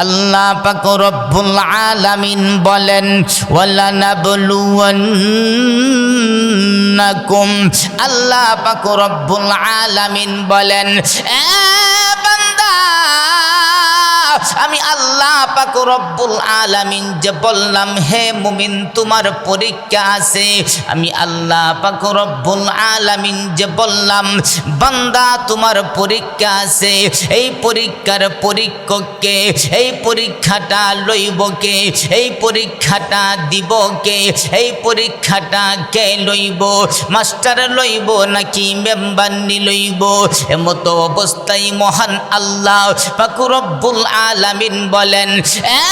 আল্লাহ পাক রব্বুল আলামিন বলেন ওয়ালানাবলুওয়ান্নাকুম, আল্লাহ পাক রব্বুল আলামিন বলেন এ বান্দা, আমি আল্লাহ পাক রব্বুল আলামিন যে বললাম হে মুমিন তোমার পরীক্ষা আছে, আমি আল্লাহ পাক রব্বুল আলামিন যে বললাম বান্দা তোমার পরীক্ষা আছে, এই পরীক্ষার পরীক্ষককে, এই পরীক্ষাটা লইব কে, এই পরীক্ষাটা দিব কে, এই পরীক্ষাটা কে লইব, মাস্টার লইব নাকি মেম্বারনি লইব? এমতো অবস্থায় মহান আল্লাহ পাক রব্বুল আলামিন বলেন এ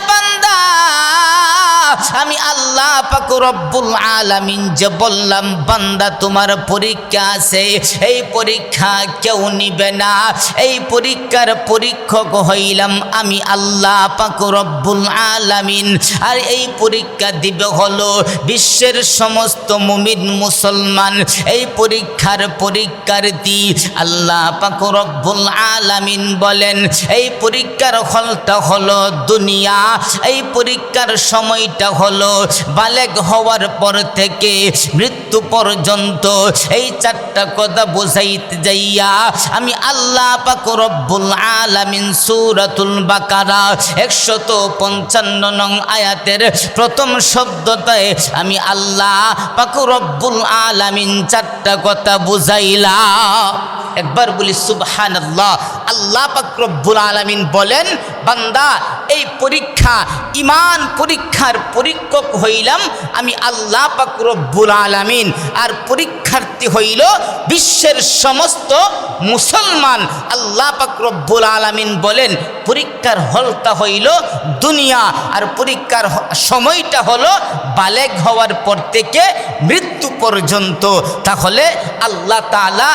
বান্দা, আমি আল্লাহ পাক রব্বুল আলামিন যে বললাম বান্দা তোমার পরীক্ষা আছে, এই পরীক্ষা কেউ নিবে না, এই পরীক্ষার পরীক্ষক হইলাম আমি আল্লাহ পাক রব্বুল আলামিন। আর এই পরীক্ষা দিবে হলো বিশ্বের সমস্ত মুমিন মুসলমান, এই পরীক্ষার পরীক্ষার্থী। আল্লাহ পাক রব্বুল আলামিন বলেন এই পরীক্ষার ফলটা হলো দুনিয়া, এই পরীক্ষার সময়টা হলো বালেগ হওয়ার পর থেকে মৃত্যু পর্যন্ত। এই চারটা কথা বুঝাইতে যাইয়া আমি আল্লাহ পাক রব্বুল আলামিন সূরাতুল বাকারা 155 নং আয়াতের প্রথম শব্দটায় আমি আল্লাহ পাক রব্বুল আলামিন চারটা কথা বুঝাইলাম। একবার বলি সুবহানাল্লাহ। আল্লাহ পাক রব্বুল আলামিন বলেন বান্দা এই পরীক্ষা ঈমান পরীক্ষার পরীক্ষক হইলাম আমি আল্লাহ পাক রব্বুল আলামিন, আর পরীক্ষার্থী হইল বিশ্বের সমস্ত মুসলমান। আল্লাহ পাক রব্বুল আলামিন বলেন পরীক্ষার হলটা হইল দুনিয়া, আর পরীক্ষার সময়টা হলো বালেগ হওয়ার পর থেকে মৃত্যু পর্যন্ত। তাহলে আল্লাহ তাআলা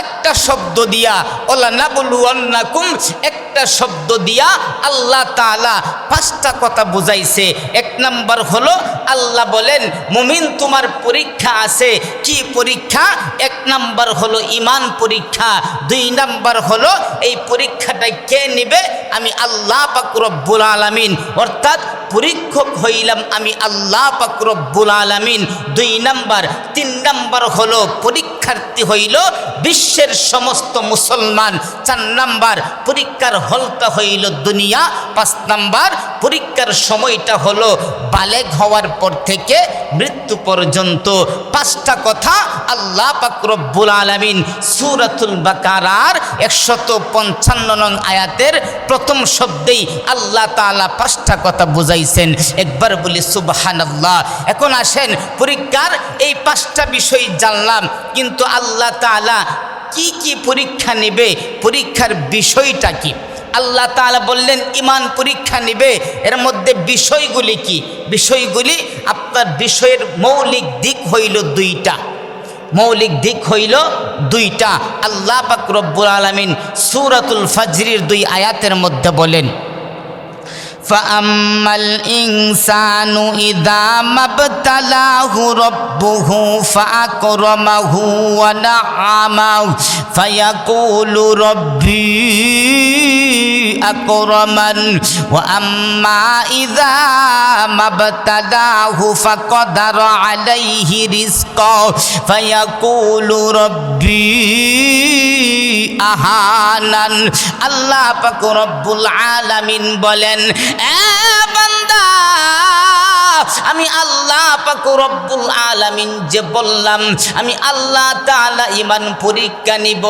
একটা শব্দ দিয়া ওয়ালানাবলুওয়ান্নাকুম, একটা শব্দ দিয়া আল্লাহ তাআলা পাঁচটা কথা বুঝাইছে। এক নাম্বার হলো আল্লাহ বলেন মুমিন তোমার পরীক্ষা আছে। কি পরীক্ষা? এক নাম্বার হলো ঈমান পরীক্ষা, দুই নাম্বার হলো এই পরীক্ষাটা কে নেবে? আমি আল্লাহ পাক রব্বুল আলামিন, অর্থাৎ পরীক্ষক হইলাম আমি আল্লাহ পাক রব্বুল আলামিন। দুই নাম্বার, তিন নাম্বার হলো পরীক্ষার্থী হইল বিশ্বের সমস্ত মুসলমান। চার নাম্বার পরীক্ষার হলটা হইল দুনিয়া। পাঁচ নাম্বার পরীক্ষার সময়টা হলো বালেগ হওয়ার পর থেকে মৃত্যু পর্যন্ত। পাঁচটা কথা আল্লাহ পাক রব্বুল আলামিন সূরাতুল বাকারার 155 নং আয়াতের প্রথম শব্দেই আল্লাহ তাআলা পাঁচটা কথা বুঝাইছেন। একবার বলি সুবহানাল্লাহ। এখন আসেন পরীক্ষার এই পাঁচটা বিষয় জানলাম, কিন্তু আল্লাহ তাআলা কি কি পরীক্ষা নেবে, পরীক্ষার বিষয়টা কি? আল্লাহ তাআলা বললেন ঈমান পরীক্ষা নেবে, এর মধ্যে বিষয়গুলি কি? বিষয়গুলি আপনার বিষয়ের মৌলিক দিক হইল দুইটা, মৌলিক দিক হইল দুইটা। আল্লাহ পাক রব্বুল আলামিন সূরাতুল ফাজরের 2 আয়াতের মধ্যে বলেন فَأَمَّا الْإِنسَانُ إِذَا مَا ابْتَلَاهُ رَبُّهُ فَأَكْرَمَهُ وَنَعَّمَهُ فَيَقُولُ رَبِّي أَكْرَمَنِ وَأَمَّا إِذَا مَا ابْتَلَاهُ فَقَدَرَ عَلَيْهِ رِزْقَهُ فَيَقُولُ رَبِّي أَهَانَنِ। আল্লাহ পাক রব্বুল আলামিন বলেন এ বান্দা, আমি আল্লাহ পাক রব্বুল আলামিন যে বললাম আমি আল্লাহ তাআলা ঈমান পরীক্ষা নিব।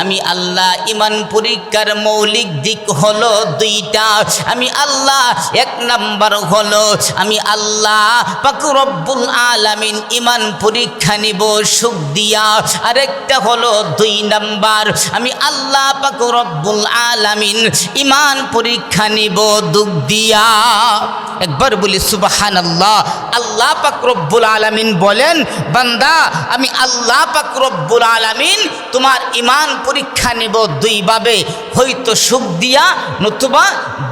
আমি আল্লাহ ঈমান পরীক্ষার মৌলিক দিক হলো দুইটা। আমি আল্লাহ এক নাম্বার হলো আমি আল্লাহ পাক রব্বুল আলামিন ঈমান পরীক্ষা নিব সুখ দিয়া, আরেকটা হলো দুই নাম্বার আমি আল্লাহ পাক রব্বুল আলামিন ঈমান পরীক্ষা নিব দুঃখ দিয়া। একবার বলি সুবহানাল্লাহ। আল্লাহ পাক রব্বুল আলামিন বলেন, বান্দা আমি আল্লাহ পাক রব্বুল আলামিন তোমার ঈমান পরীক্ষা নেব দুইভাবে, হয়তো সুখ দিয়া নতুবা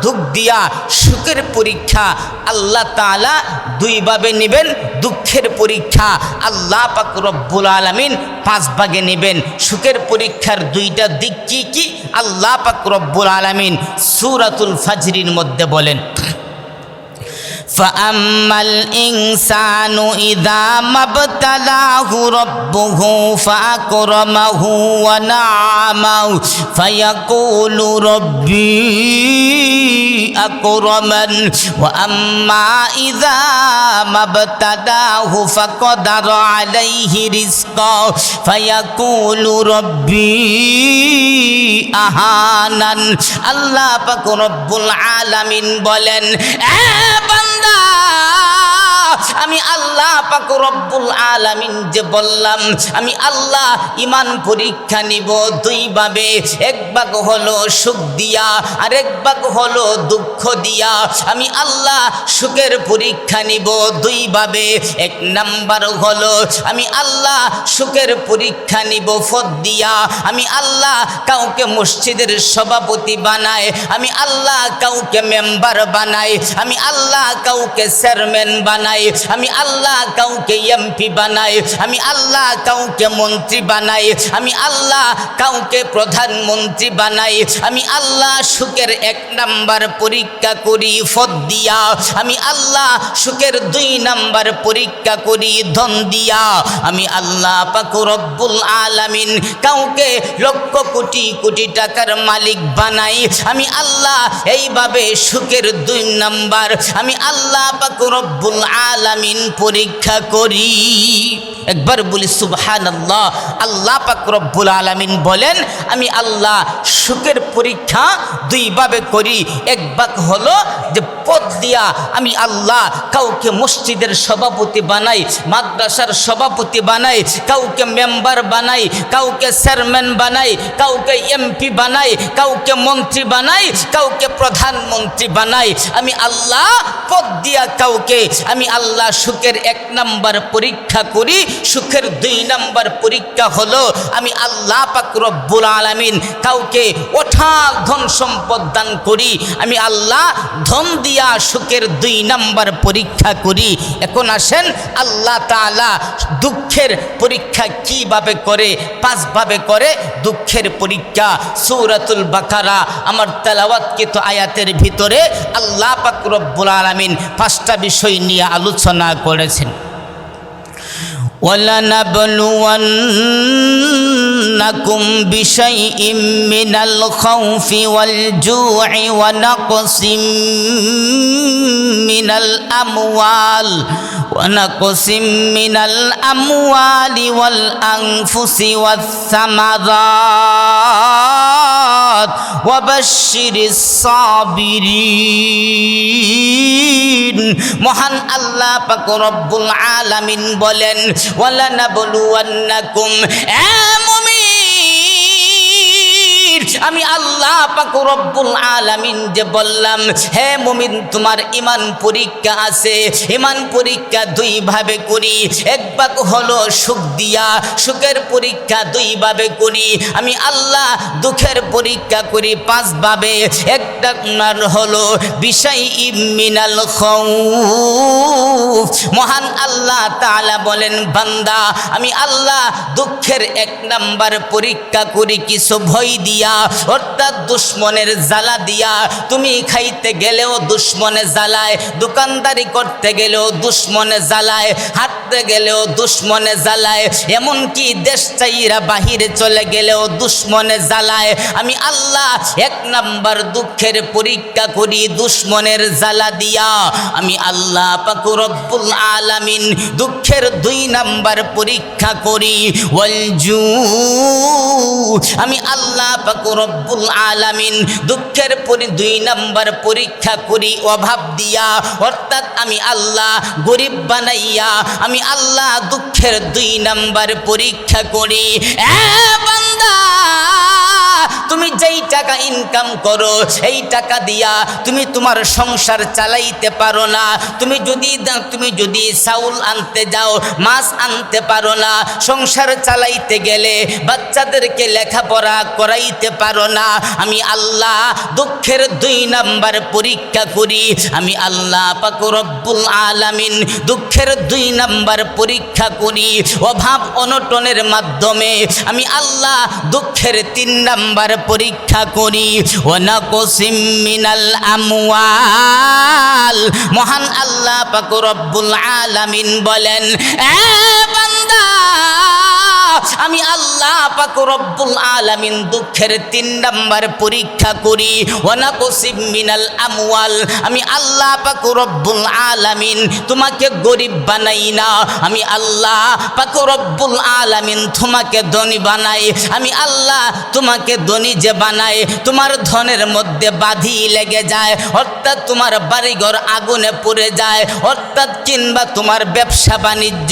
দুঃখ দিয়া। সুখের পরীক্ষা আল্লাহ তাআলা দুইভাবে নেবেন, দুঃখের পরীক্ষা আল্লাহ পাক রব্বুল আলামিন 5 ভাগে নেবেন। সুখের পরীক্ষার দুইটা দিক কি কি আল্লাহ পাক রব্বুল আলামিন সূরাতুল ফাজরের মধ্যে বলেন, فأما الإنسان إذا ما ابتلاه ربه فأكرمه ونعمه فيقول ربي أكرمن وأما إذا ما ابتلاه فقدر عليه رزقه فيقول ربي أهانن। আল্লাহ পাক রব্বুল আলামিন বলেন, আমি আল্লাহ পাক রব্বুল আলামিন যে বললাম, আমি আল্লাহ ঈমান পরীক্ষা নিব দুইভাবে, এক ভাগ হলো সুখ দিয়া আর এক ভাগ হলো দুঃখ দিয়া। আমি আল্লাহ সুখের পরীক্ষা নিব দুইভাবে। এক নাম্বার হলো আমি আল্লাহ সুখের পরীক্ষা নিব পদ দিয়া। আমি আল্লাহ কাউকে মসজিদের সভাপতি বানাই, আমি আল্লাহ কাউকে মেম্বার বানাই, আমি আল্লাহ কাউকে চেয়ারম্যান বানাই, আমি আল্লাহ কাউকে এমপি বানাই, আমি আল্লাহ কাউকে মন্ত্রী বানাই, আমি আল্লাহ কাউকে প্রধানমন্ত্রী বানাই। আমি আল্লাহ সুখের 1 নাম্বার পরীক্ষা করি পদ দিয়া। আমি আল্লাহ সুখের 2 নাম্বার পরীক্ষা করি ধন দিয়া। আমি আল্লাহ পাক রব্বুল আলামিন কাউকে লক্ষ কোটি কোটি টাকার মালিক বানাই। আমি আল্লাহ এইভাবে সুখের 2 নাম্বার আমি আল্লাহ পাক রব্বুল আলামিন পরীক্ষা করি। একবার বলি সুবহানাল্লাহ। আল্লাহ পাক রব্বুল আলামিন বলেন, আমি আল্লাহ সুখের পরীক্ষা 2 ভাবে করি। এক ভাগ হলো যে পদ দিয়া আমি আল্লাহ কাউকে মসজিদের সভাপতি বানাই, মাদ্রাসার সভাপতি বানাই, কাউকে মেম্বার বানাই, কাউকে চেয়ারম্যান বানাই, কাউকে এমপি বানাই, কাউকে মন্ত্রী বানাই, কাউকে প্রধানমন্ত্রী বানাই। আমি আল্লাহ পদ দিয়া কাউকে আমি আল্লাহ সুখের 1 নাম্বার পরীক্ষা করি। সুখের 2 নাম্বার পরীক্ষা হলো আমি আল্লাহ পাক রব্বুল আলামিন কাউকে অঢাল ধন সম্পদ দান করি। আমি আল্লাহ ধন দিয়া সুখের 2 নাম্বার পরীক্ষা করি। এখন আসেন আল্লাহ তাআলা দুঃখের পরীক্ষা কিভাবে করে? 5 ভাবে করে দুঃখের পরীক্ষা। সূরাতুল বাকারা আমার তেলাওয়াতকৃত আয়াতের ভিতরে আল্লাহ পাক রব্বুল আলামিন 5টা বিষয় নিয়ে আলোচনা করেছেন। وَلَنَبْلُوَنَّكُمْ بِشَيْءٍ مِّنَ الْخَوْفِ وَالْجُوعِ وَنَقْصٍ مِّنَ الْأَمْوَالِ وَالْأَنفُسِ وَالثَّمَرَاتِ وَبَشِّرِ الصَّابِرِينَ। মহান আল্লাহ পাক রব্বুল আলামিন বলেন, ওয়ালানাবলুওয়ান্নাকুম, এ মুমিন, আমি আল্লাহ পাক রব্বুল আলামিন যে বললাম, হে মুমিন তোমার ঈমান পরীক্ষা আছে। ঈমান পরীক্ষা 2 ভাবে করি। এক ভাগ হলো সুখ দিয়া, সুখের পরীক্ষা 2 ভাবে করি। আমি আল্লাহ দুঃখের পরীক্ষা করি 5 ভাবে। একটা হলো বিশাইইম মিনাল খাউফ। মহান আল্লাহ তাআলা বলেন, বান্দা আমি আল্লাহ দুঃখের 1 নাম্বার পরীক্ষা করি কিছু ভয় দিয়া, অর্থাৎ দুশ্মনের জ্বালা দিয়া। তুমি খাইতে গেলেও দুশ্মনে জ্বালায়, দোকানদারি করতে গেলেও দুশ্মনে জ্বালায়, হাঁটতে গেলেও দুশ্মনে জ্বালায়, এমনকি দেশ চাইরা বাহিরে চলে গেলেও দুশ্মনে জ্বালায়। আমি আল্লাহ 1 নাম্বার দুঃখের পরীক্ষা করি দুশ্মনের জ্বালা দিয়া। আমি আল্লাহ পাক রব্বুল আলামিন দুঃখের 2 নাম্বার পরীক্ষা করি ওয়ালজু। আমি আল্লাহ পাক রব্বুল আলামিন দুঃখের 2 নাম্বার পরীক্ষা করি অভাব দিয়া, অর্থাৎ আমি আল্লাহ গরিব বানাইয়া। আমি আল্লাহ দুঃখের 2 নাম্বার পরীক্ষা করি। এ বান্দা, তুমি যেই টাকা ইনকাম করো এই এই টাকা দিয়া তুমি তোমার সংসার চালাইতে পারো না, তুমি যদি চাউল আনতে যাও, মাছ আনতে পারো না, সংসার চালাইতে গেলে বাচ্চাদেরকে লেখাপড়া করাইতে পারো না, আমি আল্লাহ দুঃখের 2 নাম্বার পরীক্ষা করি। আমি আল্লাহ পাক রব্বুল আলামিন দুঃখের 2 নাম্বার পরীক্ষা করি অভাব অনটনের মাধ্যমে। আমি আল্লাহ দুঃখের 3 নাম্বার পরীক্ষা করি ওয়ানাকুসিম মিনাল আমওয়াল। মহান আল্লাহ পাক রব্বুল আলামিন বলেন, এ বান্দা, আমি আল্লাহ পাক রব্বুল আলামিন দুঃখের 3 নাম্বার পরীক্ষা করি ওয়ানাকুসিম মিনাল আমওয়াল। আমি আল্লাহ পাক রব্বুল আলামিন তোমাকে গরিব বানাই না, আমি আল্লাহ পাক রব্বুল আলামিন তোমাকে ধনী বানাই। আমি আল্লাহ তোমাকে ধনী যে বানাই, তোমার ধনের মধ্যে বাধি লেগে যায়, অর্থাৎ তোমার বাড়িঘর আগুনে পুড়ে যায়, অর্থাৎ কিংবা তোমার ব্যবসা বাণিজ্য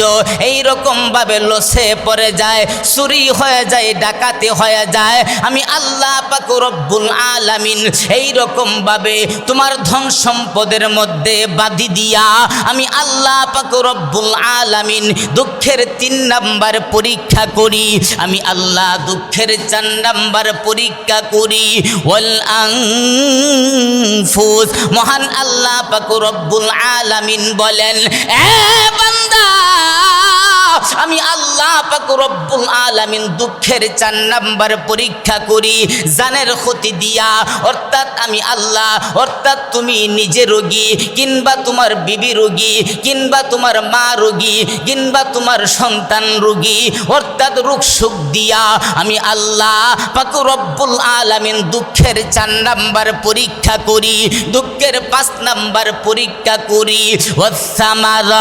এইরকম ভাবে লসে পড়ে যায়, চুরি হয়ে যায়, ডাকাতি হয়ে যায়। আমি আল্লাহ পাক রব্বুল আলামিন এইরকম ভাবে তোমার ধন সম্পদের মধ্যে বাধি দিয়া আমি আল্লাহ পাক রব্বুল আলামিন দুঃখের 3 নাম্বার পরীক্ষা করি। আমি আল্লাহ দুঃখের 4 নাম্বার পরীক্ষা করি ওয়াল আনফুস। মহান আল্লাহ পাক রব্বুল আলামিন বলেন, এ বান্দা, আমি আল্লাহ পাক রব্বুল আলামিন দুঃখের 4 নাম্বার পরীক্ষা করি জানের ক্ষতি দিয়া, অর্থাৎ আমি আল্লাহ, অর্থাৎ তুমি নিজে রোগী কিংবা তোমার বিবি রোগী কিংবা তোমার মা রোগী কিংবা তোমার সন্তান রোগী, অর্থাৎ রোগ সুখ দিয়া আমি আল্লাহ পাক রব্বুল আলামিন দুঃখের 4 নাম্বার পরীক্ষা করি, দুঃখের 5 নাম্বার পরীক্ষা করি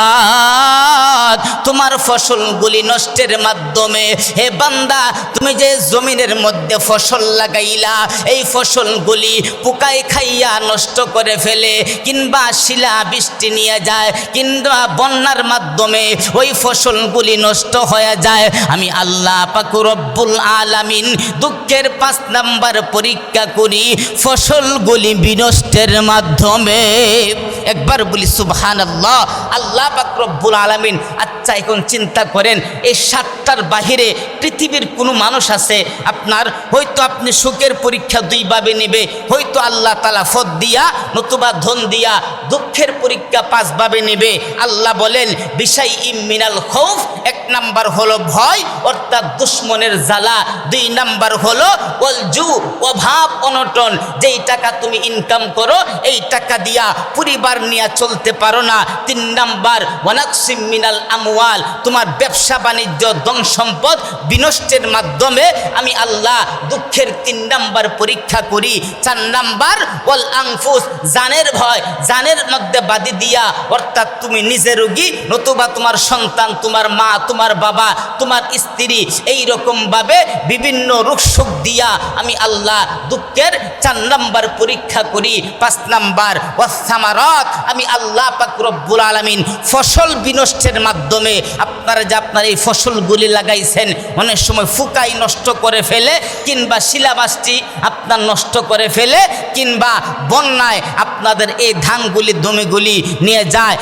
ওয়াসসামারাত। তোমার ফসলগুলি নষ্টের মাধ্যমে, হে বান্দা, তুমি যে জমিনের মধ্যে ফসল লাগাইলা এই ফসলগুলি পোকায় খাইয়া নষ্ট করে ফেলে কিংবা শিলা বৃষ্টি নিয়ে যায় কিংবা বন্যার মাধ্যমে ওই ফসলগুলি নষ্ট হয়ে যায়। আমি আল্লাহ পাক রব্বুল আলামিন দুঃখের 5 নাম্বার পরীক্ষা করি ফসলগুলি বিনষ্টের মাধ্যমে। একবার বলি সুবহানাল্লাহ। আল্লাহ পাক রব্বুল আলামিন, আচ্ছা এখন চিন্তা করেন, এই 7টার বাহিরে পৃথিবীর কোনো মানুষ আছে আপনার, হয়তো আপনি সুখের পরীক্ষা 2 ভাবে নেবে, হয়তো আল্লাহ তাআলা ফদ দিয়া নতুবা ধন দিয়া, দুঃখের পরীক্ষা 5 ভাবে নেবে। আল্লাহ বলেন বিশাইইম মিনাল খৌফ, 1 নাম্বার হলো ভয় অর্থাৎ দুশ্মনের জ্বালা, 2 নাম্বার হলো ওয়ালজু অভাব অনটন, যেই টাকা তুমি ইনকাম করো এই টাকা দিয়া পরিবার নিয়ে চলতে পারো না, 3 নাম্বার ওয়ানাকসিম মিনাল আমওয়াল, তোমার ব্যবসা বাণিজ্য ধন সম্পদ বিনষ্টের মাধ্যমে আমি আল্লাহ দুঃখের 3 নাম্বার পরীক্ষা করি। 4 নাম্বার ওয়াল আনফুস, জানের ভয়, জানের মধ্যে বাধি দিয়া, অর্থাৎ তুমি নিজে রোগী নতুবা তোমার সন্তান, তোমার মা, তোমার বাবা, তোমার স্ত্রী, এই রকম ভাবে বিভিন্ন রোগ সুখ দিয়া আমি আল্লাহ দুঃখের 4 নাম্বার পরীক্ষা করি। 5 নাম্বার ওয়াসসামারাত, আমি আল্লাহ পাক রব্বুল আলামিন ফসল বিনষ্টের মাধ্যমে, আপনারা যে আপনার এই ফসলগুলি লাগাইছেন অনেক সময় ফুকাই নষ্ট করে ফেলে কিংবা শিলাবাসটি আপনার নষ্ট করে ফেলে কিংবা বন্যায় আপনাদের এই ধানগুলি জমিগুলি নিয়ে যায়,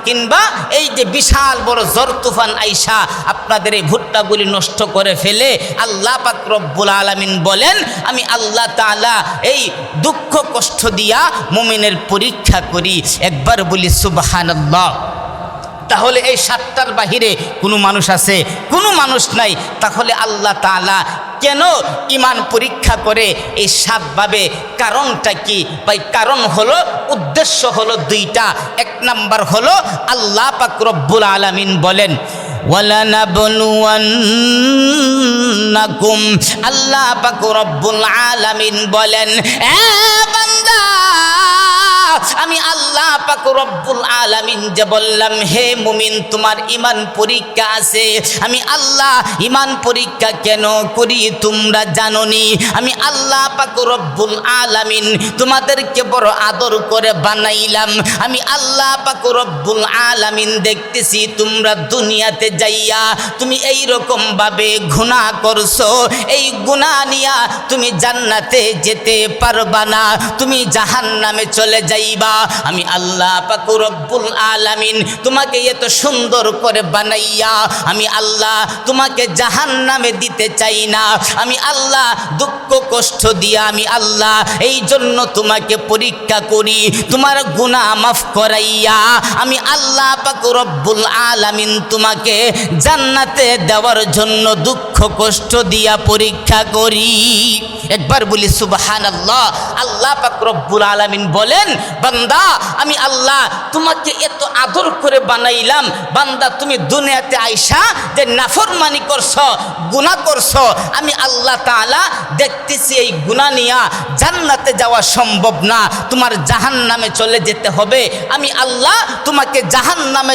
কিংবা এই যে বিশাল বড় ঝড় তুফান আইসা আপনাদের এই ভুট্টাগুলি নষ্ট করে ফেলে। আল্লাহ পাক রব্বুল আলামিন বলেন আমি আল্লাহ তাআলা এই দুঃখ কষ্ট দিয়া মুমিনের পরীক্ষা করি। একবার বলি সুবহানাল্লাহ। তাহলে এই 7টার বাহিরে কোনো মানুষ আছে? কোনো মানুষ নাই। তাহলে আল্লাহ তাআলা কেন ঈমান পরীক্ষা করে এই 7 ভাবে? কারণটা কি ভাই? কারণ হলো, উদ্দেশ্য হলো 2টা। 1 নাম্বার হলো আল্লাহ পাক রব্বুল আলামিন বলেন ওয়ালানাবলুওয়ান্নাকুম, আল্লাহ পাক রব্বুল আলামিন বলেন, এ বান্দা, আমি আল্লাহ পাক রব্বুল আলামিন যে বললাম হে মুমিন তোমার ঈমান পরীক্ষা আছে, আমি আল্লাহ ঈমান পরীক্ষা কেন করি তোমরা জানোনি? আমি আল্লাহ পাক রব্বুল আলামিন তোমাদেরকে বড় আদর করে বানাইলাম। আমি আল্লাহ পাক রব্বুল আলামিন দেখতেছি তোমরা দুনিয়াতে যাইয়া তুমি এই রকম ভাবে গুনাহ করছো, এই গুনাহ নিয়া তুমি জান্নাতে যেতে পারবা না, তুমি জাহান্নামে চলে যাইবা। আমি আল্লাহ পাক রব্বুল আলামিন তোমাকে এত সুন্দর করে বানাইয়া আমি আল্লাহ তোমাকে জাহান্নামে দিতে চাই না। আমি আল্লাহ দুঃখ কষ্ট দিয়া আমি আল্লাহ এই জন্য তোমাকে পরীক্ষা করি, তোমার গুনাহ মাফ করাইয়া আমি আল্লাহ পাক রব্বুল আলামিন তোমাকে জান্নাতে দেওয়ার জন্য দুঃখ কষ্ট দিয়া পরীক্ষা করি। একবার বলি সুবহানাল্লাহ। আল্লাহ পাক রব্বুল আলামিন বলেন বান্দা আমি আল্লাহ তোমাকে এত আদর করে বানাইলাম, বান্দা তুমি দুনিয়াতে আইসা যে নাফরমানি করছো, গুনাহ করছো, আমি আল্লাহ তাআলা দেখতেছি এই গুনাহ নিয়া জান্নাতে যাওয়া সম্ভব না, তোমার জাহান্নামে চলে যেতে হবে। আমি আল্লাহ তোমাকে জাহান্নামে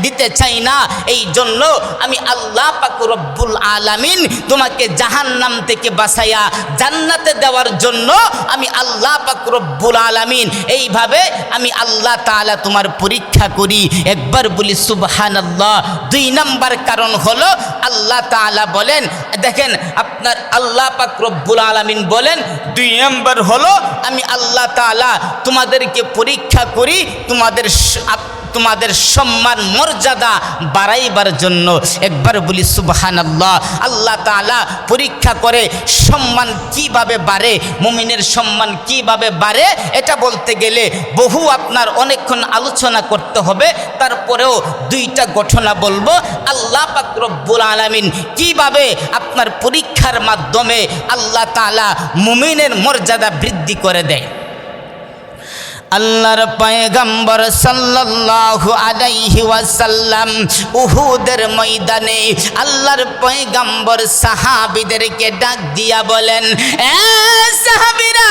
দিতে চাই না, এই জন্য আমি আল্লাহ পাক রব্বুল আলামিন তোমাকে জাহান্নাম থেকে বাঁচাইয়া জান্নাতে দেওয়ার জন্য আমি আল্লাহ পাক রব্বুল আলামিন এইভাবে আমি আল্লাহ তাআলা তোমার পরীক্ষা করি। একবার বলি সুবহানাল্লাহ। 2 নাম্বার কারণ হলো আল্লাহ তাআলা বলেন, দেখেন আপনার আল্লাহ পাক রব্বুল আলামিন বলেন 2 নাম্বার হলো আমি আল্লাহ তাআলা তোমাদেরকে পরীক্ষা করি তোমাদের সম্মান মর্যাদা বাড়াইবার জন্য। একবার বলি সুবহানাল্লাহ। আল্লাহ তাআলা পরীক্ষা করে সম্মান কিভাবে বাড়ে, মুমিনের সম্মান কিভাবে বাড়ে এটা বলতে গেলে বহু আপনার অনেকক্ষণ আলোচনা করতে হবে, তারপরেও 2টা ঘটনা বলবো। আল্লাহ পাক রব্বুল আলামিন কিভাবে আপনার পরীক্ষার মাধ্যমে আল্লাহ তাআলা মুমিনের মর্যাদা বৃদ্ধি করে দেয়। আল্লাহর পয়গম্বর সাল্লাল্লাহু আলাইহি ওয়াসাল্লাম উহুদের ময়দানে আল্লাহর পয়গম্বর সাহাবীদেরকে ডাক দিয়া বলেন, এ সাহাবীরা,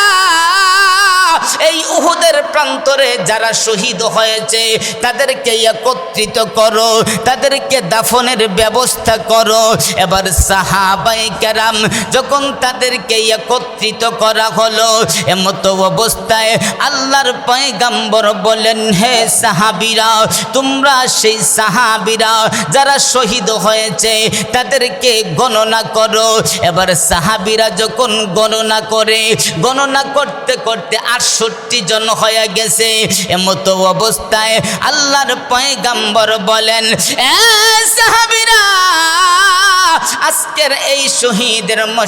এই উহুদের প্রান্তরে যারা শহীদ হয়েছে তাদেরকে একত্রিত করো, তাদেরকে দাফনের ব্যবস্থা করো। এবার সাহাবায়ে কেরাম যখন তাদেরকে একত্রিত করা হলো, এমত অবস্থায় আল্লাহর পয়গম্বর বলেন, হে সাহাবীরা, তোমরা সেই সাহাবীরা যারা শহীদ হয়েছে তাদেরকে গণনা করো। এবার সাহাবীরা যখন গণনা করে, গণনা করতে করতে 68 জন হয়ে গেছে। এমত অবস্থায় আল্লাহর পয়গম্বর বলেন, এ সাহাবীরা, আজকের এই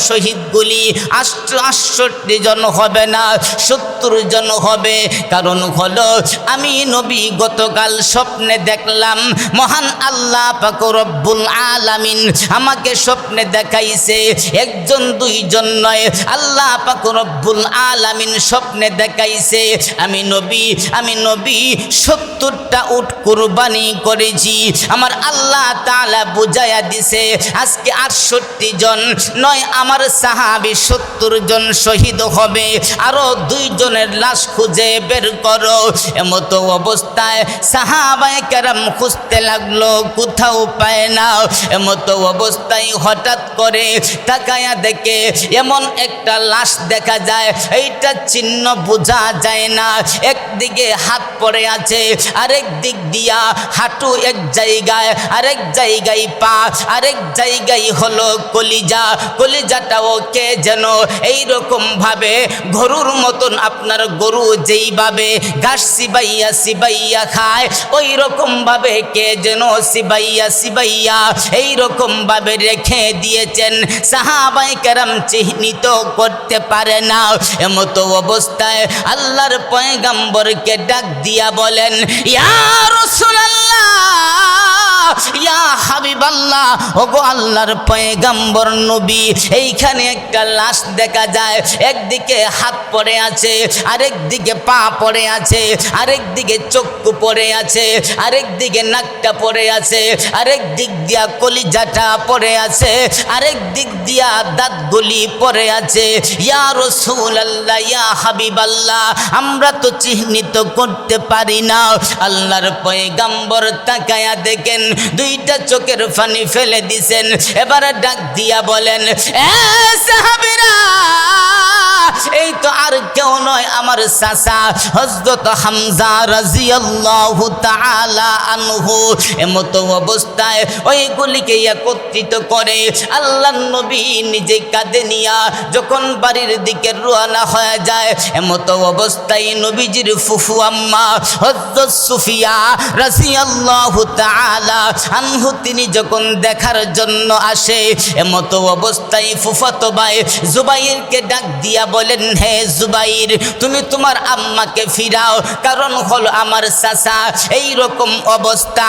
শহীদগুলি 68 জন হবে না, 70 জন হবে। কারণ হলো আমি নবী গতকাল স্বপ্নে দেখলাম, মহান আল্লাহ পাক রব্বুল আলামিন আমাকে স্বপ্নে দেখাইছে, 1 জন 2 জন নয়, আল্লাহ পাক রব্বুল আলামিন স্বপ্নে দেখাইছে আমি নবী 70টা উট কুরবানি করেছি। আমার আল্লাহ তাআলা বুঝাইয়া দিছে আজকে 68 জন নয়, আমার সাহাবী 70 জন শহীদ হবে, আরো 2 জনের লাশ খুঁজে বের করো। এমতো অবস্থায় সাহাবায়ে কেরাম খুঁজতে লাগলো, কোথাও পায় না। এমতো অবস্থায় হঠাৎ করে তাকায়া দেখে এমন একটা লাশ দেখা যায়, এইটা চিহ্ন বোঝা যায় না। একদিকে হাত পড়ে আছে, আরেক দিক দিয়া হাঁটু এক জায়গায়, আরেক জায়গায় পা, আরেক জায়গায় হলো কলিজাটাও কে যেন এইরকম ভাবে গরুর মতন, আপনার গরু যেইভাবে ঘাস সিবাইয়া খায় ওই রকম ভাবে কে যেন সিবাইয়া এইরকম ভাবে রেখে দিয়েছেন, সাহাবায়ে কেরাম চিহ্নিত করতে পারে না। এমতো অবস্থায় আল্লাহর পয়গম্বরকে ডাক দিয়া বলেন, ইয়া রাসূলুল্লাহ, ইয়া হাবিবাল্লাহ, ওগো আল্লাহর পয়গম্বর নবী, এইখানে একটা লাশ দেখা যায়, একদিকে হাত পড়ে আছে, আরেক দিকে পা পড়ে আছে, আরেক দিকে চক্ষু পড়ে আছে, আরেক দিকে নাকটা পড়ে আছে, আরেক দিক দিয়া কলিজাটা পড়ে আছে, আরেক দিক দিয়া দাঁতগুলি পড়ে আছে। ইয়া রাসূলুল্লাহ, ইয়া হাবিবাল্লাহ, আমরা তো চিহ্নিত করতে পারি না। আল্লাহর পয়গম্বর তাকায়া দেখেন, দুইটা চোখের পানি ফেলে দিছেন। এবারে ডাক দিয়া বলেন, এ সাহাবীরা, এই তো আর কেউ নয়, আমার চাচা হযরত হামজা রাদিয়াল্লাহু তাআলা আনহু। এমতো অবস্থায় ওইগুলিকে একত্রিত করে আল্লাহর নবী নিজে কাঁধে নিয়া যখন বাড়ির দিকে রওনা হয়ে যায়, এমতো অবস্থায় নবীজির ফুফু আম্মা হযরত সুফিয়া রাদিয়াল্লাহু তাআলা আনহু তিনি যখন দেখার জন্য আসে, এমতো অবস্থায় ফুফাতো ভাই জুবাইরকে ডাক দিয়া বলেন, হে জুবাইর, তুমি তোমার আম্মাকে ফিরাও, কারণ হলো আমার চাচা এই রকম অবস্থা,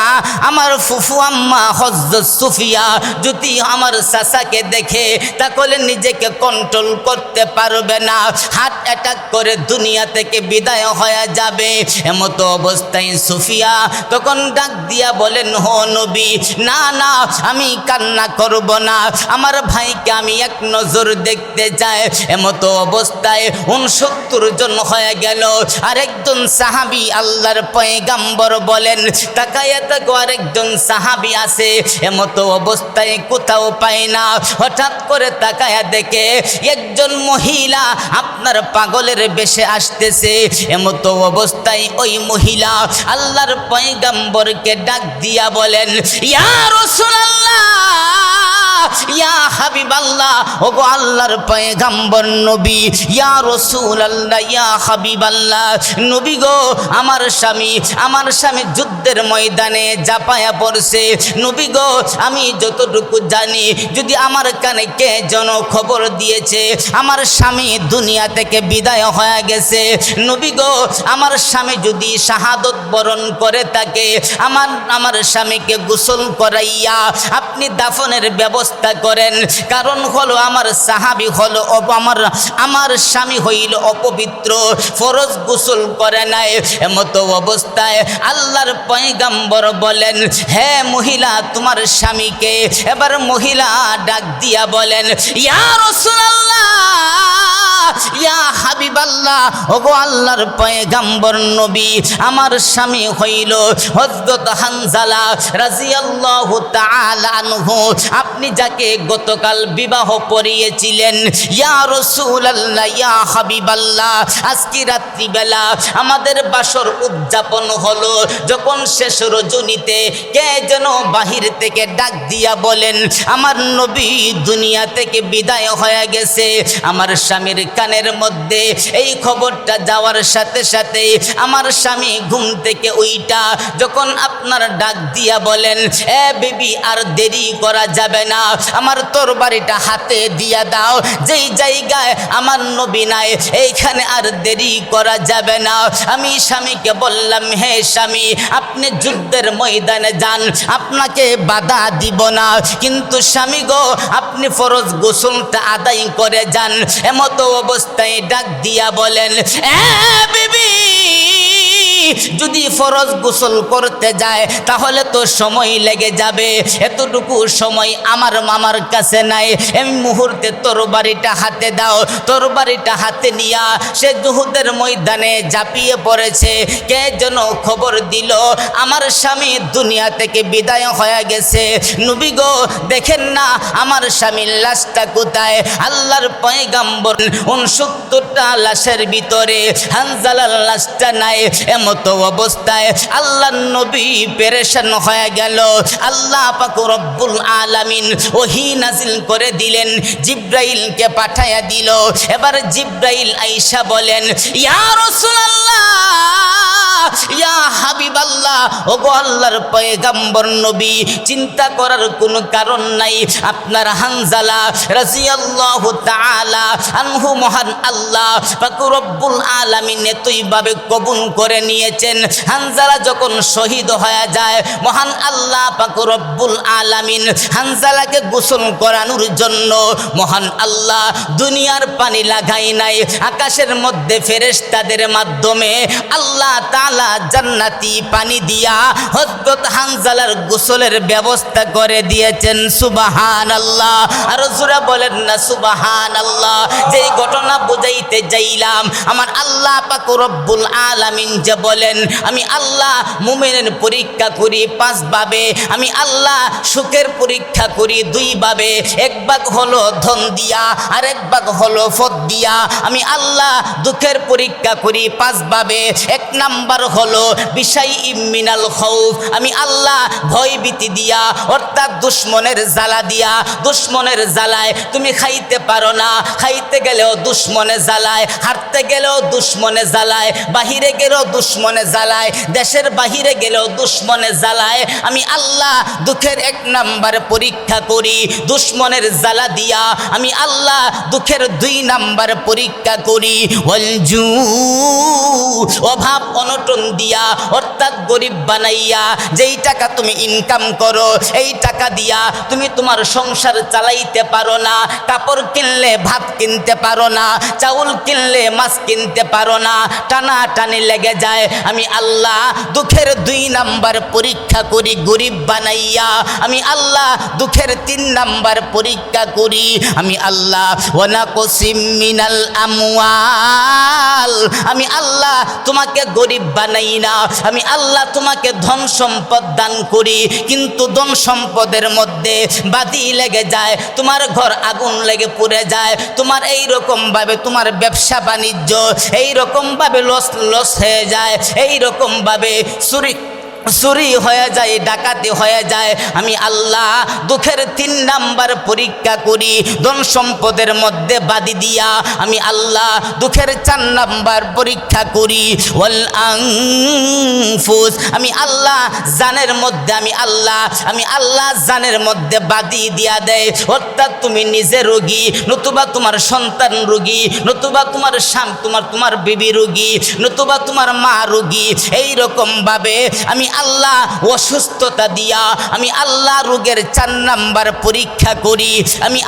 আমার ফুফু আম্মা হযরত সুফিয়া যদি আমার চাচাকে দেখে তাহলে নিজেকে কন্ট্রোল করতে পারবে না, হার্ট অ্যাটাক করে দুনিয়া থেকে বিদায় হয়ে যাবে। এমতো অবস্থায় সুফিয়া তখন ডাক দিয়া বলেন, হো নবী, না না, আমি কান্না করব না, আমার ভাইকে আমি এক নজর দেখতে চাই। এমতো অবস্থায় 69 জন হয়ে গেল। আরেকজন সাহাবী আল্লাহর পয়গম্বর বলেন, তাকায়া তাকো, আরেকজন সাহাবী আছে। এমতো অবস্থায় কোথাও পায় না, হঠাৎ করে তাকায়া দেখে একজন মহিলা আপনার পাগলের বেশে আসতেছে। এমতো অবস্থায় ওই মহিলা আল্লাহর পয়গম্বরকে ডাক দিয়া বলেন, ইয়া রাসূলুল্লাহ, ইয়া হাবিবাল্লাহ, ওগো আল্লাহর পয়গম্বর নবী, ইয়া রাসূলুল্লাহ, ইয়া হাবিবাল্লাহ, নবী গো, আমার স্বামী যুদ্ধের ময়দানে জাপায়া পড়ছে। নবী গো, আমি যতটুকু জানি, যদি আমার কানে কে যেন খবর দিয়েছে আমার স্বামী দুনিয়া থেকে বিদায় হয়ে গেছে। নবী গো, আমার স্বামী যদি শাহাদত বরণ করে থাকে, আমার স্বামীকে গোসল করাইয়া আপনি দাফনের ব্যবস্থা করেন, কারণ হলো আমার সাহাবী হলো আমার স্বামী হইল অপবিত্র, ফরজ গোসল করে নাই। এমতো অবস্থায় আল্লাহর পয়গম্বর বলেন, হে মহিলা, তোমার স্বামীকে। এবার মহিলা ডাক দিয়া বলেন, ইয়া রাসূলুল্লাহ, ইয়া হাবিবাল্লাহ, ওগো আল্লাহর পয়গম্বর নবী, আমার স্বামী হইল হযরত হানজালা রাদিয়াল্লাহু তাআলা আনহু, আপনি যাকে গতকাল বিবাহ পড়িয়েছিলেন। ইয়া রাসূলুল্লাহ, ইয়া হাবিবাল্লাহ, আজকে রাত্রিবেলা আমাদের বাসর উদযাপন হলো, যখন শেষ রজনীতে কে যেন বাহির থেকে ডাক দিয়া বলেন, আমার নবী দুনিয়া থেকে বিদায় হয়ে গেছে। আমার স্বামীর কানের মধ্যে এই খবরটা যাওয়ার সাথে সাথে আমার স্বামী ঘুম থেকে উইটা যখন আপনার ডাক দিয়া বলেন, এ বিবি, আর দেরি করা যাবে না, আমার তরবারিটা হাতে দিয়া দাও, যেই জায়গায় আমার নবী নাই এইখানে আর দেরি করা যাবে না। আমি স্বামীকে বললাম, হে স্বামী, আপনি যুদ্ধের ময়দানে যান, আপনাকে বাধা দিব না, কিন্তু স্বামী গো, আপনি ফরজ গোসলটা আদায় করে যান। এমতো অবস্থায় ডাক দিয়া বলেন, এ বিবি, যদি ফরজ গোসল করতে যায় তাহলে তো সময় লেগে যাবে, এতটুকু সময় আমার মামার কাছে নাই। এই মুহূর্তে তরবারিটা হাতে দাও। তরবারিটা হাতে নিয়া সে যুদ্ধের ময়দানে ঝাঁপিয়ে পড়েছে। কে যেন খবর দিল আমার স্বামী দুনিয়া থেকে বিদায় হয়ে গেছে। নবী গো, দেখেন না আমার স্বামীর লাশটা কোথায়? আল্লাহর পয়গম্বর 69টা লাশের ভিতরে হানজালার লাশটা নাই। এমতো অবস্থায় আল্লাহর নবী পেরেশান হয়ে গেল। আল্লাহ পাক রব্বুল আলামিন ওহী নাজিল করে দিলেন, জিব্রাইলকে পাঠায়া দিল। এবার জিব্রাইল আইসা বলেন, ইয়া রাসূলুল্লাহ, ইয়া হাবিবাল্লাহ, ওগো আল্লাহর পয়গম্বর নবী, চিন্তা করার কোনো কারণ নাই। আপনার হানজালা রাদিয়াল্লাহু তাআলা আনহু মহান আল্লাহ পাক রব্বুল আলামিন এতইভাবে কবুল করে নিয়েছেন। হানজালা যখন শহীদ হয়ে যায়, মহান আল্লাহ পাক রব্বুল আলামিন হানজালাকে গোসল করানোর জন্য মহান আল্লাহ দুনিয়ার পানি লাগাই নাই, আকাশের মধ্যে ফেরেশতাদের মাধ্যমে আল্লাহ তাআলা জান্নাতি পানি দিয়া হযরত হানজালার গোসলের ব্যবস্থা করে দিয়েছেন। সুবহানাল্লাহ। আর জোরে বলেন না সুবহানাল্লাহ। যেই ঘটনা বুঝাইতে যাইলাম, আমার আল্লাহ পাক রব্বুল আলামিন যে বলেন, আমি আল্লাহ মুমিনের পরীক্ষা করি 5 ভাবে, আমি আল্লাহ সুখের পরীক্ষা করি 2 ভাবে। এক ভাগ হলো ধন দিয়া, আর এক ভাগ হলো পদ দিয়া। আমি আল্লাহ দুঃখের পরীক্ষা করি 5 ভাবে। 1 নাম্বার হলো বিশাই মিনাল খাউফ, আমি আল্লাহ ভয় ভীতি দিয়া, অর্থাৎ দুশ্মনের জ্বালা দিয়া। দুশ্মনের জ্বালায় তুমি খাইতে পারো না, খাইতে গেলেও দুশ্মনে জ্বালায়, হাঁটতে গেলেও দুশ্মনে জ্বালায়, বাহিরে গেলেও দুশ্মনে জ্বালায়, দেশের বাহিরে গেলেও দুশ্মনে জ্বালায়। আমি আল্লাহ দুঃখের 1 নাম্বার পরীক্ষা করি দুশ্মনের জ্বালা দিয়া। আমি আল্লাহ দুঃখের 2 নাম্বার পরীক্ষা করি ওয়ালজু, অভাব অনটন দিয়া, অর্থাৎ গরিব বানাইয়া। যেই টাকা তুমি ইনকাম করো, এই টাকা দিয়া তুমি তোমার সংসার চালাইতে পারো না। কাপড় কিনলে ভাত কিনতে পারো না, চাউল কিনলে মাছ কিনতে পারো না, টানা টানি লেগে যায়। আমি আল্লাহ দুঃখের 2 নাম্বার পরীক্ষা করি গরিব বানাইয়া। আমি আল্লাহ দুঃখের 3 নাম্বার পরীক্ষা করি। আমি আল্লাহ ওয়ানাকসিম মিনাল আমওয়াল, আমি আল্লাহ তোমাকে গরিব বানাই না, আমি আল্লাহ তোমাকে ধন সম্পদ দান করি। কিন্তু ধন সম্পদের মধ্যে বাদি লেগে যায়, তোমার ঘর আগুন লেগে পুড়ে যায়, তোমার এই রকম ভাবে তোমার ব্যবসা বাণিজ্য এই রকম ভাবে লস হয়ে যায়, এই রকম ভাবে চুরি হয়ে যায়, ডাকাতি হয়ে যায়। আমি আল্লাহ দুঃখের 3 নাম্বার পরীক্ষা করি ধন সম্পদের মধ্যে বাদি দিয়া। আমি আল্লাহ দুঃখের 4 নাম্বার পরীক্ষা করি ওয়াল আনফুস, আমি আল্লাহ জানের মধ্যে আমি আল্লাহ জানের মধ্যে বাদি দিয়া দেয়। অর্থাৎ তুমি নিজে রোগী, নতুবা তোমার সন্তান রোগী, নতুবা তোমার তোমার বিবি রোগী, নতুবা তোমার মা রোগী। এই রকম ভাবে আমি আল্লাহ অসুস্থতা দিয়া আমি আল্লাহ রোগের 4 নাম্বার পরীক্ষা করি। আমি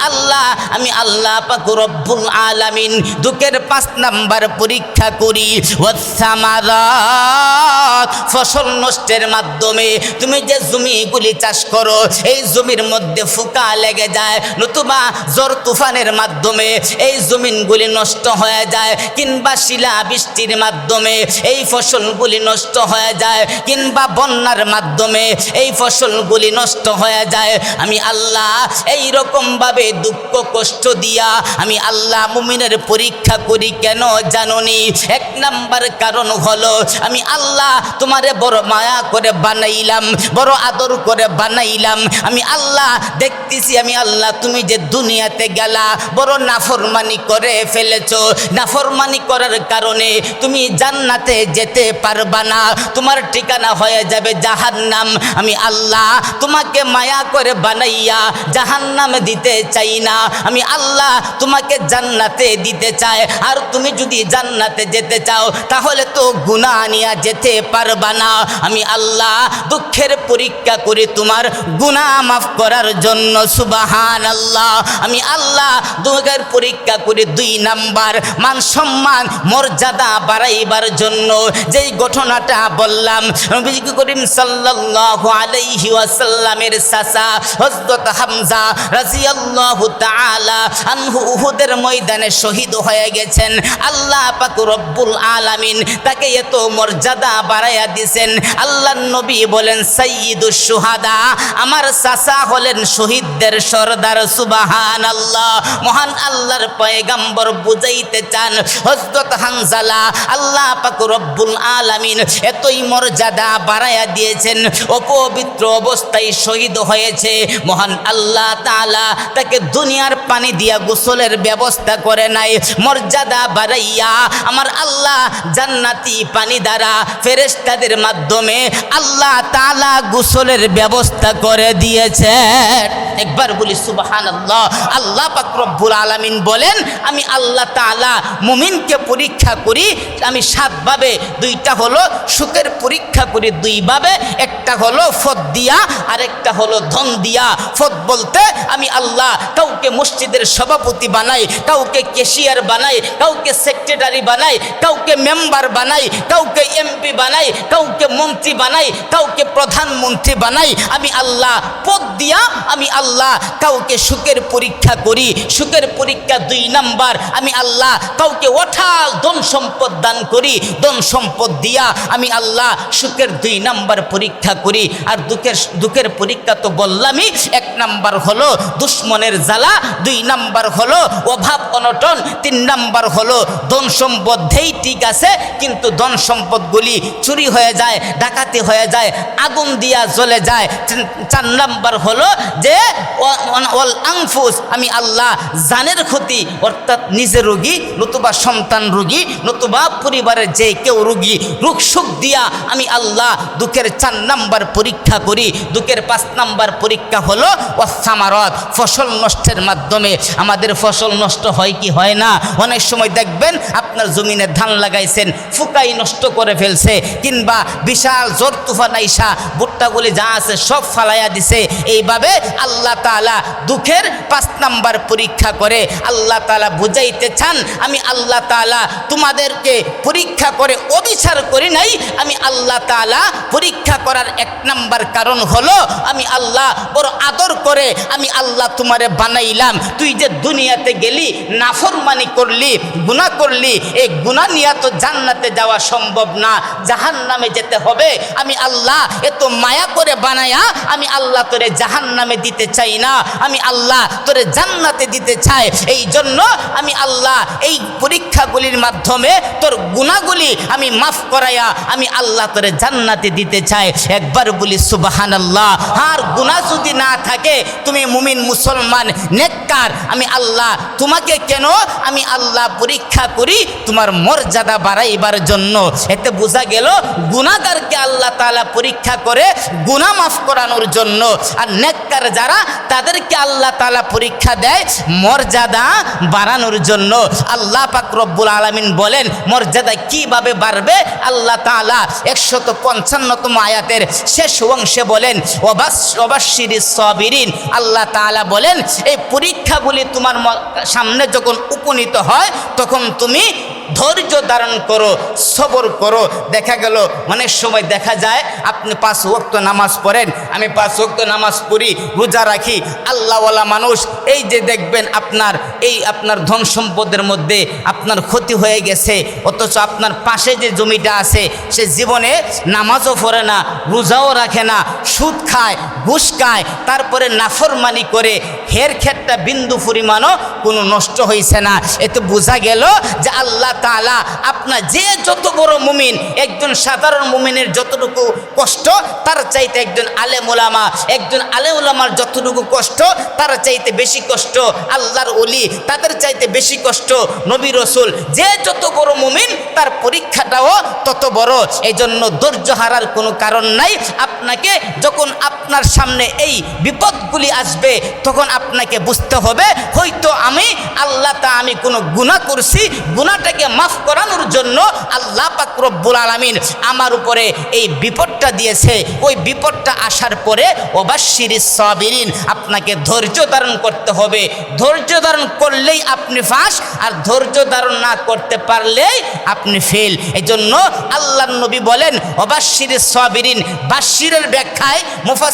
আল্লাহ পাক রব্বুল আলামিন দুঃখের 5 নাম্বার পরীক্ষা করি। ওয়াসসামারাত, ফসল নষ্টের মাধ্যমে তুমি যে জমিগুলি চাষ করো এই জমির মধ্যে ফুকা লেগে যায়, নতুবা ঝড় তুফানের মাধ্যমে এই জমিনগুলি নষ্ট হয়ে যায়, কিংবা শিলা বৃষ্টির মাধ্যমে এই ফসলগুলি নষ্ট হয়ে যায়, কিংবা বন্যার মাধ্যমে এই ফসলগুলি নষ্ট হয়ে যায়। আমি আল্লাহ এই রকম ভাবে দুঃখ কষ্ট দিয়া আমি আল্লাহ মুমিনের পরীক্ষা করি। কেন জানোনি? 1 নাম্বার কারণ হলো আমি আল্লাহ তোমারে বড় মায়া করে বানাইলাম, বড় আদর করে বানাইলাম। আমি আল্লাহ দেখতেছি আমি আল্লাহ তুমি যে দুনিয়াতে গেলা বড় নাফরমানি করে ফেলেছো, নাফরমানি করার কারণে তুমি জান্নাতে যেতে পারবা না, তোমার ঠিকানা হয়ে যাবে জাহান্নাম। আমি আল্লাহ তোমাকে মায়া করে বানাইয়া জাহান্নামে দিতে চাই না, আমি আল্লাহ তোমাকে জান্নাতে দিতে চাই। আর তুমি যদি জান্নাতে যেতে চাও তাহলে তো গুনাহ নিয়ে যেতে পারবা না। আমি আল্লাহ দুঃখের পরীক্ষা করি তোমার গুনাহ মাফ করার জন্য। সুবহানাল্লাহ। আমি আল্লাহ দুঃখের পরীক্ষা করি 2 নাম্বার মান সম্মান মর্যাদা বাড়াইবার জন্য। যেই ঘটনাটা বললাম নবী করিম সাল্লাল্লাহু আলাইহি ওয়াসাল্লামের চাচা হযরত হামজা রাদিয়াল্লাহু তাআলা আনহু উহুদের ময়দানে শহীদ হয়ে গেছেন। আল্লাহ পাক রব্বুল আলামিন তাকে এত মর্যাদা বাড়াইয়া দিয়েছেন। আল্লাহর নবী বলেন সাইয়্যিদুশ শুহাদা, আমার চাচা হলেন শহীদদের সরদার। সুবহানাল্লাহ। মহান আল্লাহর পয়গম্বর বুঝাইতে চান হযরত হামজালা আল্লাহ পাক রব্বুল আলামিন এতই মর্যাদা বাড়াই বাড়াইয়া দিয়েছেন, অপবিত্র অবস্থায় শহীদ হয়েছে। মহান আল্লাহ তাআলা তাকে দুনিয়ার পানি দিয়া গোসলের ব্যবস্থা করে নাই, মর্যাদা বাড়াইয়া আমার আল্লাহ জান্নাতি পানি দ্বারা ফেরেশতাদের মাধ্যমে আল্লাহ তাআলা গোসলের ব্যবস্থা করে দিয়েছেন। একবার বলি সুবহানাল্লাহ। আল্লাহ পাক রব্বুল আলামিন বলেন, আমি আল্লাহ তাআলা মুমিনকে পরীক্ষা করি আমি 7 ভাবে। 2টা হলো সুখের পরীক্ষা করি 2 ভাবে, একটা হলো ফদ দিয়া আর একটা হলো ধন দিয়া। ফদ বলতে আমি আল্লাহ কাউকে মসজিদের সভাপতি বানাই, কাউকে ক্যাশিয়ার বানাই, কাউকে সেক্রেটারি বানাই, কাউকে মেম্বার বানাই, কাউকে এমপি বানাই, কাউকে মন্ত্রী বানাই, কাউকে প্রধানমন্ত্রী বানাই। আমি আল্লাহ পদ দিয়া আমি আল্লাহ কাউকে সুখের পরীক্ষা করি। সুখের পরীক্ষা 2 নাম্বার, আমি আল্লাহ কাউকে অঠাল ধন সম্পদ দান করি। ধন সম্পদ দিয়া আমি আল্লাহ সুখের 2 নাম্বার পরীক্ষা করি। আর দুঃখের পরীক্ষা তো বললামই, 1 নাম্বার হলো দুশ্মনের জ্বালা, 2 নাম্বার হলো অভাব অনটন, 3 নাম্বার হলো ধন সম্পদ দেই ঠিক আছে কিন্তু ধন সম্পদগুলি চুরি হয়ে যায়, ডাকাতি হয়ে যায়, আগুন দিয়া জ্বলে যায়। 4 নাম্বার হলো যে ওয়াল আনফুস, আমি আল্লাহ জানের ক্ষতি, অর্থাৎ নিজে রোগী নতুবা সন্তান রোগী নতুবা পরিবারের যে কেউ রোগী, রোগ সুখ দিয়া আমি আল্লাহ দুঃখের 4 নাম্বার পরীক্ষা করি। দুঃখের 5 নাম্বার পরীক্ষা হলো ওয়াসামারাত, ফসল নষ্টের মাধ্যমে। আমাদের ফসল নষ্ট হয় কি হয় না? অনেক সময় দেখবেন আপনার জমিনে ধান লাগাইছেন, ফুকাই নষ্ট করে ফেলছে, কিংবা বিশাল জোর তুফান আইসা ভুট্টাগুলি যা আছে সব ফালাইয়া দিছে। এইভাবে আল্লাহ তাআলা দুঃখের 5 নাম্বার পরীক্ষা করে। আল্লাহ তাআলা বুঝাইতে চান, আমি আল্লাহ তাআলা তোমাদেরকে পরীক্ষা করে অবিচার করি নাই। আমি আল্লাহ তাআলা পরীক্ষা করার 1 নাম্বার কারণ হলো আমি আল্লাহ বড় আদর করে আমি আল্লাহ তোমারে বানাইলাম। তুই যে দুনিয়াতে গেলি, নাফরমানি করলি, গুনাহ করলি, এই গুনাহ নিয়ে তো জান্নাতে যাওয়া সম্ভব না, জাহান্নামে যেতে হবে। আমি আল্লাহ এত মায়া করে বানায়া আমি আল্লাহ তোরে জাহান্নামে দিতে চাই না, আমি আল্লাহ তোরে জান্নাতে দিতে চাই। এই জন্য আমি আল্লাহ এই পরীক্ষাগুলির মাধ্যমে তোর গুনাহগুলি আমি মাফ করাইয়া আমি আল্লাহ তোরে জান্নাতে দিতে চাই। একবার বলি সুবহানাল্লাহ। আর গুনাহ যদি না থাকে, তুমি মুমিন মুসলমান নেককার, আমি আল্লাহ তোমাকে কেন আমি আল্লাহ পরীক্ষা করি তোমার মর্যাদা বাড়াইবার জন্য। এতে বোঝা গেল গুনাহগারকে আল্লাহ তাআলা পরীক্ষা করে গুনাহ মাফ করানোর জন্য, আর নেককার যারা তাদেরকে আল্লাহ তাআলা পরীক্ষা দেয় মর্যাদা বাড়ানোর জন্য। আল্লাহ পাক রব্বুল আলামিন বলেন মর্যাদা কিভাবে বাড়বে। আল্লাহ তাআলা 155তম আয়াতের শেষ অংশে বলেন ওয়াবাশশিরিস সাবিরিন। আল্লাহ তাআলা বলেন এই পরীক্ষাগুলি তোমার সামনে যখন উপনীত হয় তখন তুমি ধৈর্য ধারণ করো, সবর করো। দেখা গেল অনেক সময় দেখা যায় আপনি 5 ওয়াক্ত নামাজ পড়েন, আমি 5 ওয়াক্ত নামাজ পড়ি, রোজা রাখি, আল্লাহওয়ালা মানুষ, এই যে দেখবেন আপনার ধন সম্পদের মধ্যে আপনার ক্ষতি হয়ে গেছে, অথচ আপনার পাশে যে জমিটা আছে সে জীবনে নামাজও পড়ে না, রোজাও রাখে না, সুদ খায়, ঘুষ খায়, তারপরে নাফরমানি করে, হের খেটটা বিন্দু পরিমাণও কোনো নষ্ট হয়েছে না। এতে বোঝা গেল যে আল্লাহ তাআলা আপনার যে যত বড় মুমিন, একজন সাধারণ মুমিনের যতটুকু কষ্ট তার চাইতে একজন আলেম ওলামার যতটুকু কষ্ট তার চাইতে বেশি কষ্ট আল্লাহর ওলি, তাদের চাইতে বেশি কষ্ট নবী রাসূল। যে যত বড় মুমিন তার পরীক্ষাটাও তত বড়। এই জন্য ধৈর্য হারার কোনো কারণ নাই। আপনাকে যখন আপনার সামনে এই বিপদগুলি আসবে তখন আপনাকে বুঝতে হবে হয়তো আমি কোনো গুনাহ করছি, গুনাহটাকে মাফ করানোর জন্য আল্লাহ পাক রব্বুল আলামিন আমার উপরে এই বিপদটা দিয়েছে। ওই বিপদটা আসার পরে ওয়াবাশশিরিস সাবিরিন, আপনাকে ধৈর্য ধারণ করতে হবে। ধৈর্য ধারণ করলেই আপনি পাস, আর ধৈর্য ধারণ না করতে পারলেই আপনি ফেল। এই জন্য আল্লাহর নবী বলেন ওয়াবাশশিরিস সাবিরিন। বাশশিরের ব্যাখ্যায়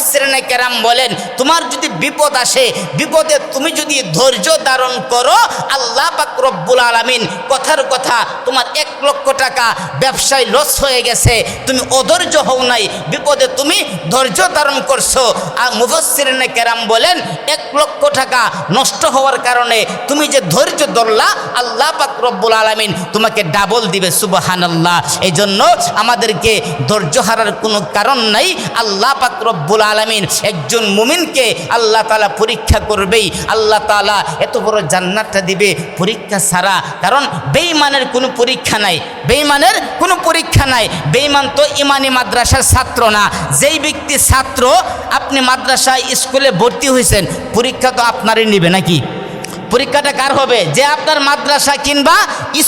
মুফাসসিরিনে কেরাম বলেন তোমার যদি বিপদ আসে, বিপদে তুমি যদি ধৈর্য ধারণ করো, আল্লাহ পাক রব্বুল আলামিন কথার কথা তোমার 1 লক্ষ টাকা ব্যবসায় লস হয়ে গেছে, তুমি অধৈর্য হও নাই, বিপদে তুমি ধৈর্য ধারণ করছো, আর মুফাসসিরিনে কেরাম বলেন 1 লক্ষ টাকা নষ্ট হওয়ার কারণে তুমি যে ধৈর্য ধরলা, আল্লাহ পাক রব্বুল আলামিন তোমাকে ডাবল দিবে। সুবহানাল্লাহ। এই জন্য আমাদেরকে ধৈর্য হারার কোনো কারণ নাই। আল্লাহ পাক রব্বুল আলামিন একজন মুমিনকে আল্লাহ তাআলা পরীক্ষা করবেই। আল্লাহ তাআলা এত বড় জান্নাতটা দিবে পরীক্ষা ছাড়া। কারণ বেঈমানের কোনো পরীক্ষা নাই, বেঈমানের কোনো পরীক্ষা নাই। বেঈমান তো ইমানি মাদ্রাসার ছাত্র না। যেই ব্যক্তি ছাত্র, আপনি মাদ্রাসায় স্কুলে ভর্তি হয়েছেন, পরীক্ষা তো আপনারই নেবে নাকি? পরীক্ষাটা কার হবে? যে আপনার মাদ্রাসা কিংবা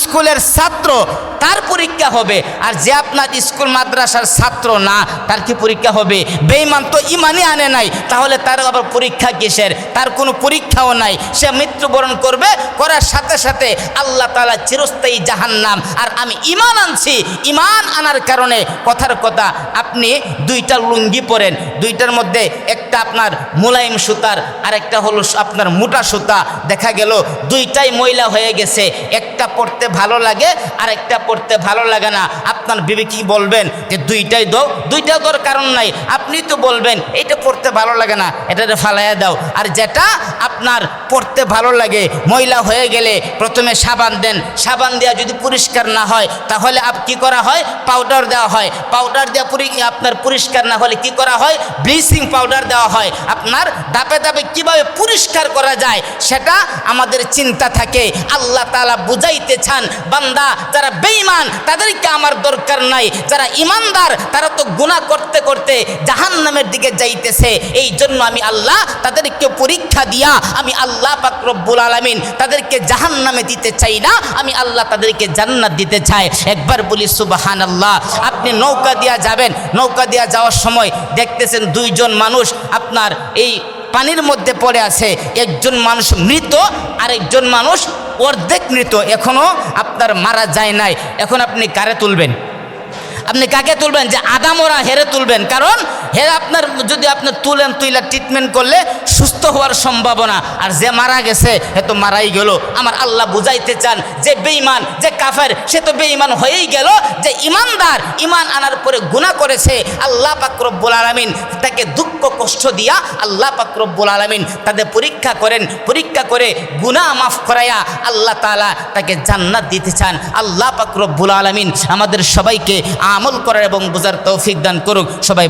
স্কুলের ছাত্র, তার পরীক্ষা হবে। আর যে আপনার স্কুল মাদ্রাসার ছাত্র না, তার কি পরীক্ষা হবে? বেঈমান তো ইমানই আনে নাই, তাহলে তার আবার পরীক্ষা কিসের? তার কোনো পরীক্ষাও নাই। সে মৃত্যুবরণ করবে, করার সাথে সাথে আল্লাহ তাআলা চিরস্থায়ী জাহান্নাম। আর আমি ইমান আনছি, ইমান আনার কারণে কথার কথা আপনি 2টা লুঙ্গি পরেন, 2টার মধ্যে একটা আপনার মোলায়েম সুতার আর একটা হলো আপনার মোটা সুতা, দেখা গেল 2টাই ময়লা হয়ে গেছে, একটা পড়তে ভালো লাগে আর একটা পড়তে ভালো লাগে না। আপনার বিবি কি বলবেন যে 2টাই দাও? 2টা দেওয়ার কারণ নাই, আপনি তো বলবেন এটা পড়তে ভালো লাগে না, এটাতে ফালাইয়া দাও। আর যেটা আপনার পড়তে ভালো লাগে, ময়লা হয়ে গেলে প্রথমে সাবান দেন, সাবান দেওয়া যদি পরিষ্কার না হয় তাহলে কি করা হয়? পাউডার দেওয়া হয়। পাউডার দেওয়া আপনার পরিষ্কার না হলে কি করা হয়? ব্লিচিং পাউডার দেওয়া হয়। আপনার ধাপে ধাপে কিভাবে পরিষ্কার করা যায় সেটা আমাদের চিন্তা থাকে। আল্লাহ তাআলা বুঝাইতে চান, বান্দা যারা বেঈমান তাদেরকে আমার দরকার নাই, যারা ইমানদার তারা তো গুনাহ করতে করতে জাহান্নামের দিকে যাইতেছে। এই জন্য আমি আল্লাহ তাদেরকে পরীক্ষা দিয়া আমি আল্লাহ পাক রব্বুল আলামিন তাদেরকে জাহান্নামে দিতে চাই না, আমি আল্লাহ তাদেরকে জান্নাত দিতে চাই। একবার বলি সুবহানাল্লাহ। আপনি নৌকা দিয়া যাবেন, নৌকা দিয়া যাওয়ার সময় দেখতেছেন 2 জন মানুষ আপনার এই পানির মধ্যে পড়ে আছে, একজন মানুষ মৃত আর একজন মানুষ অর্ধেক মৃত, এখনো আপনার মারা যায় নাই। এখন আপনি কারে তুলবেন? আপনি কাকে তুলবেন? যে আদামরা হেরে তুলবেন। কারণ হেরে আপনার যদি আপনি তুইলা ট্রিটমেন্ট করলে সুস্থ হওয়ার সম্ভাবনা। আর যে মারা গেছে হে তো মারাই গেল। আমার আল্লাহ বুঝাইতে চান যে বেঈমান, যে কাফের, সে তো বেঈমান হয়েই গেল। যে ইমানদার, ইমান আনার পরে গুনাহ করেছে, আল্লাহ পাক রব্বুল আলামিন তাকে দুঃখ কষ্ট দিয়া আল্লাহ পাক রব্বুল আলামিন তাদের পরীক্ষা করেন, পরীক্ষা করে গুনাহ মাফ করাইয়া আল্লাহ তাআলা তাকে জান্নাত দিতে চান। আল্লাহ পাক রব্বুল আলামিন আমাদের সবাইকে আমল করার এবং বোঝার তৌফিক দান করুক। সবাই